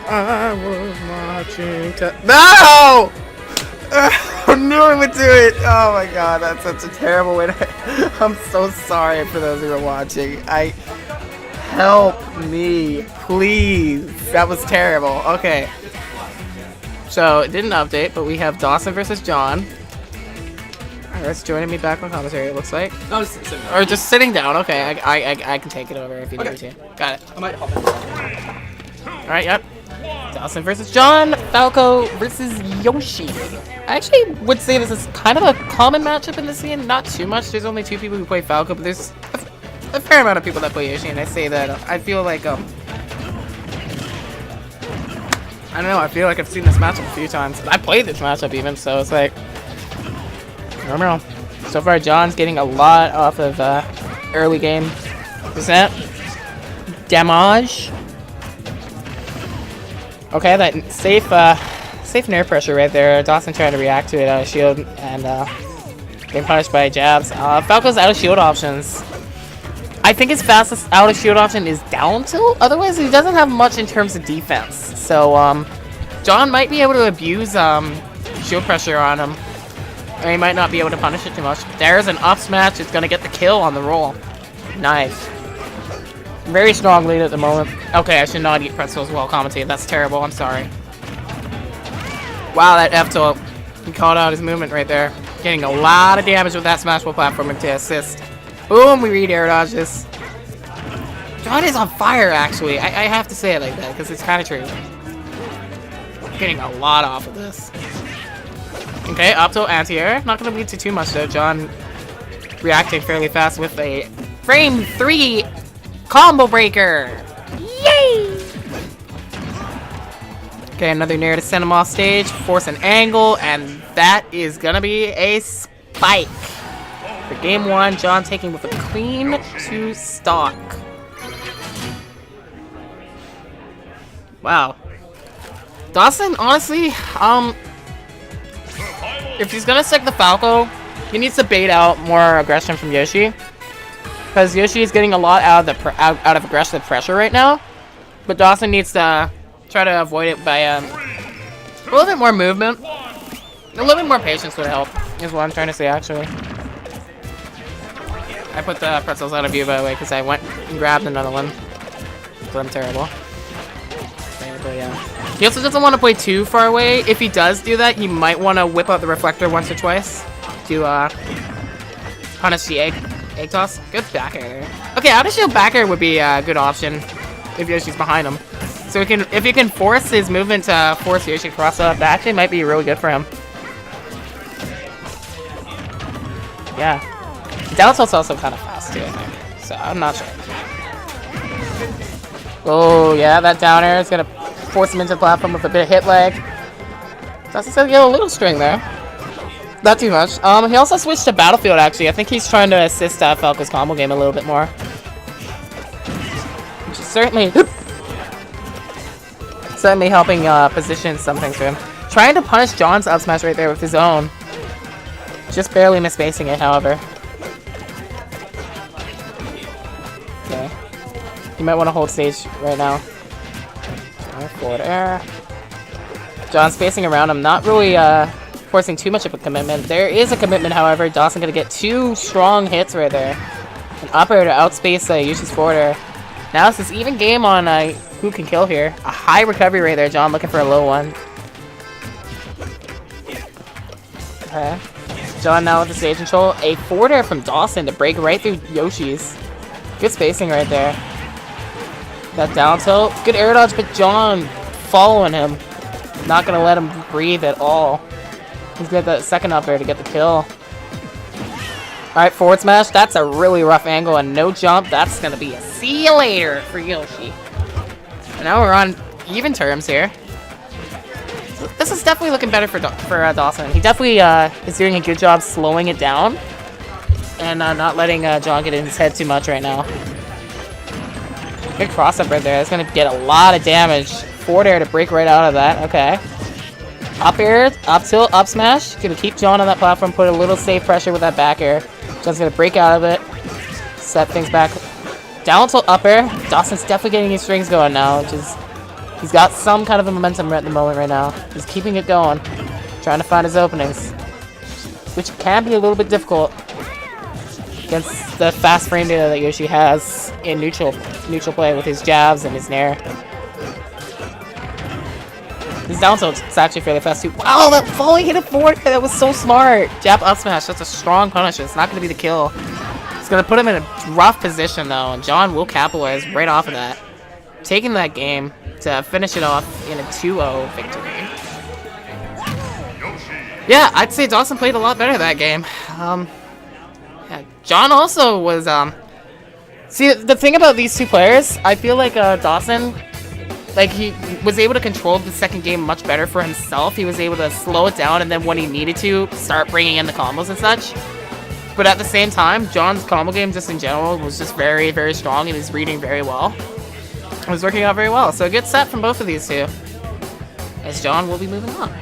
I was marching to... No! I knew I would do it. Oh my god, that's such a terrible way to... I'm so sorry for those who are watching. Help me, please. That was terrible. Okay. So, it didn't update, but we have Dawsyn versus John. That's joining me back on commentary, it looks like. No, just sitting down. Or just sitting down. Okay, I can take it over if you need me to. Got it. I might hop in. Alright, yep. Dawsyn versus John. Falco versus Yoshi. I actually would say this is kind of a common matchup in the scene. Not too much. There's only 2 people who play Falco, but there's a fair amount of people that play Yoshi, and I say that I feel like I don't know, I feel like I've seen this matchup a few times. I played this matchup even, so it's like, I don't know. So far, John's getting a lot off of early game percent damage. Okay, that safe nerve pressure right there. Dawsyn trying to react to it out of shield and getting punished by jabs. Falco's out of shield options. I think his fastest out of shield option is down tilt. Otherwise, he doesn't have much in terms of defense. So John might be able to abuse shield pressure on him. Or he might not be able to punish it too much. There's an up smash. It's going to get the kill on the roll. Nice. Very strong lead at the moment. Okay, I should not eat pretzels while commentating. That's terrible. I'm sorry. Wow, that F tilt. He called out his movement right there. Getting a lot of damage with that smashable platforming to assist. Boom, we read air dodges. John is on fire, actually. I have to say it like that, because it's kind of true. Getting a lot off of this. Okay, up tilt anti-air. Not going to lead to too much, though. John reacting fairly fast with a frame 3 combo breaker. Yay! Okay, another nair to send him off stage. Force an angle, and that is going to be a spike. For game 1, John taking with a clean to stock. Wow. Dawsyn, honestly, if he's gonna stick the Falco, he needs to bait out more aggression from Yoshi, because Yoshi is getting a lot out of aggressive pressure right now. But Dawsyn needs to try to avoid it by a little bit more movement, a little bit more patience would help. Is what I'm trying to say, actually. I put the pretzels out of view, by the way, because I went and grabbed another one. So I'm terrible. But yeah. He also doesn't want to play too far away. If he does do that, he might want to whip out the reflector once or twice to punish the egg toss. Good back air there. Okay, out of shield back air would be a good option if Yoshi's behind him. So if he can force his movement to force Yoshi to cross up, that actually might be really good for him. Yeah. Down tilt's also kind of fast too, I think. So I'm not sure. Oh yeah, that down air is gonna force him into the platform with a bit of hit lag. Dawsyn's gonna get a little string there. Not too much. He also switched to Battlefield, actually. I think he's trying to assist Falco's combo game a little bit more. Which is certainly helping position some things for him. Trying to punish John's up smash right there with his own. Just barely misspacing it, however. Okay. You might want to hold stage right now. Forward air. John's spacing around him, not really forcing too much of a commitment. There is a commitment, however. Dawsyn gonna get 2 strong hits right there. An up air to outspace Yoshi's forward air. Now it's this even game on who can kill here. A high recovery right there. John looking for a low one. Okay. John now with the stage control. A forward air from Dawsyn to break right through Yoshi's. Good spacing right there. That down tilt. Good air dodge, but John following him. Not going to let him breathe at all. He's got that second up air to get the kill. Alright, forward smash. That's a really rough angle and no jump. That's going to be a see you later for Yoshi. And now we're on even terms here. This is definitely looking better for Dawsyn. He definitely is doing a good job slowing it down. And not letting John get in his head too much right now. Good cross up right there. That's going to get a lot of damage. Forward air to break right out of that. Okay. Up air, up tilt, up smash. Going to keep John on that platform. Put a little safe pressure with that back air. John's going to break out of it. Set things back. Down tilt, up air. Dawsyn's definitely getting his strings going now, which is He's got some kind of a momentum at the moment right now. He's keeping it going, trying to find his openings, which can be a little bit difficult against the fast frame data that Yoshi has in neutral play with his jabs and his nair. His down tilt is actually fairly fast too. Wow, that falling hit a forward, that was so smart. Jab up smash, that's a strong punish. It's not going to be the kill. It's going to put him in a rough position though, and John will capitalize right off of that, taking that game to finish it off in a 2-0 victory. Yeah, I'd say Dawsyn played a lot better that game. Yeah, John also was, see, the thing about these two players, I feel like Dawsyn, like, he was able to control the second game much better for himself. He was able to slow it down, and then when he needed to, start bringing in the combos and such. But at the same time, John's combo game, just in general, was just very, very strong, and he's reading very well. It was working out very well. So a good set from both of these two, as John will be moving on.